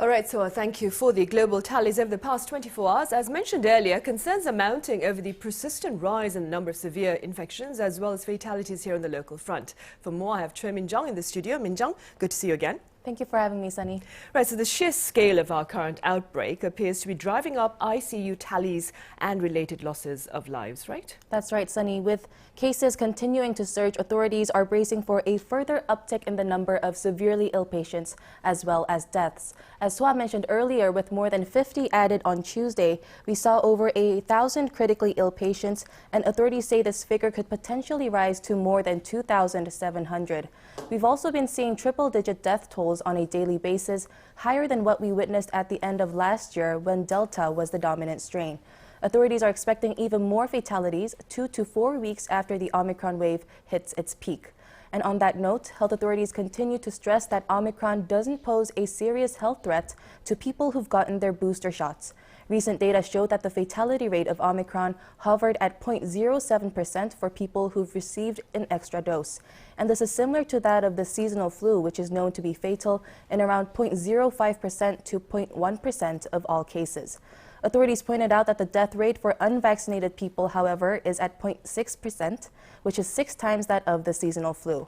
All right, so thank you for the global tallies over the past 24 hours. As mentioned earlier, concerns are mounting over the persistent rise in the number of severe infections as well as fatalities here on the local front. For more, I have Choi Min-jung in the studio. Min-jung, good to see you again. Thank you for having me, Sunny. Right, so the sheer scale of our current outbreak appears to be driving up ICU tallies and related losses of lives, right? That's right, Sunny. With cases continuing to surge, authorities are bracing for a further uptick in the number of severely ill patients as well as deaths. As Swa mentioned earlier, with more than 50 added on Tuesday, we saw over 1,000 critically ill patients, and authorities say this figure could potentially rise to more than 2,700. We've also been seeing triple-digit death tolls on a daily basis, higher than what we witnessed at the end of last year when Delta was the dominant strain. Authorities are expecting even more fatalities 2 to 4 weeks after the Omicron wave hits its peak. And on that note, health authorities continue to stress that Omicron doesn't pose a serious health threat to people who've gotten their booster shots. Recent data showed that the fatality rate of Omicron hovered at 0.07% for people who've received an extra dose. And this is similar to that of the seasonal flu, which is known to be fatal in around 0.05% to 0.1% of all cases. Authorities pointed out that the death rate for unvaccinated people, however, is at 0.6%, which is 6 times that of the seasonal flu.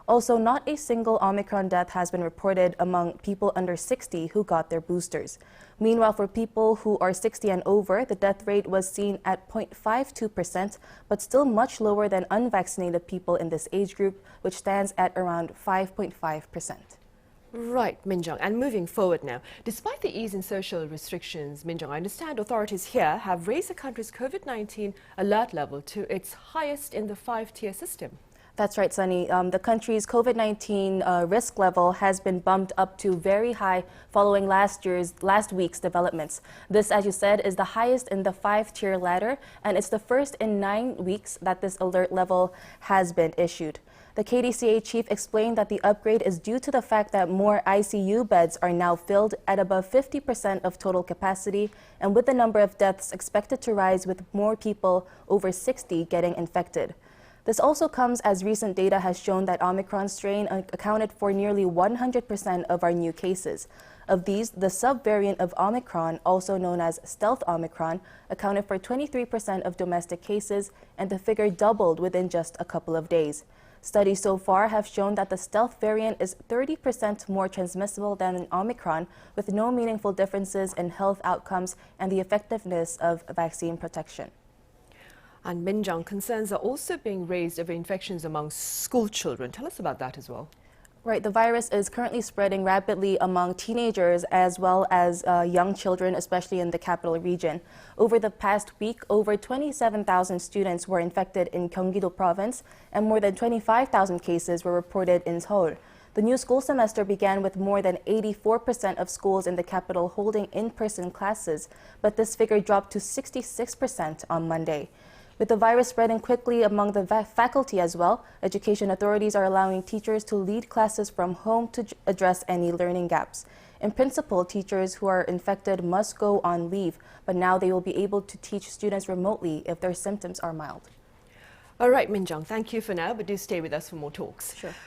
Also, not a single Omicron death has been reported among people under 60 who got their boosters. Meanwhile, for people who are 60 and over, the death rate was seen at 0.52%, but still much lower than unvaccinated people in this age group, which stands at around 5.5%. Right, Min-jung. And moving forward now, despite the ease in social restrictions, Min-jung, I understand authorities here have raised the country's COVID-19 alert level to its highest in the 5-tier system. That's right, Sunny. The country's COVID-19 risk level has been bumped up to very high following last week's developments. This, as you said, is the highest in the 5-tier ladder, and it's the first in 9 weeks that this alert level has been issued. The KDCA chief explained that the upgrade is due to the fact that more ICU beds are now filled at above 50% of total capacity, and with the number of deaths expected to rise with more people over 60 getting infected. This also comes as recent data has shown that Omicron strain accounted for nearly 100% of our new cases. Of these, the subvariant of Omicron, also known as stealth Omicron, accounted for 23% of domestic cases, and the figure doubled within just a couple of days. Studies so far have shown that the stealth variant is 30% more transmissible than Omicron, with no meaningful differences in health outcomes and the effectiveness of vaccine protection. And Min-jung, concerns are also being raised over infections among school children. Tell us about that as well. Right, the virus is currently spreading rapidly among teenagers as well as young children, especially in the capital region. Over the past week, over 27,000 students were infected in Gyeonggi-do province, and more than 25,000 cases were reported in Seoul. The new school semester began with more than 84% of schools in the capital holding in-person classes, but this figure dropped to 66% on Monday. With the virus spreading quickly among the faculty as well, education authorities are allowing teachers to lead classes from home to address any learning gaps. In principle, teachers who are infected must go on leave, but now they will be able to teach students remotely if their symptoms are mild. All right, Min-jung, thank you for now, but do stay with us for more talks. Sure.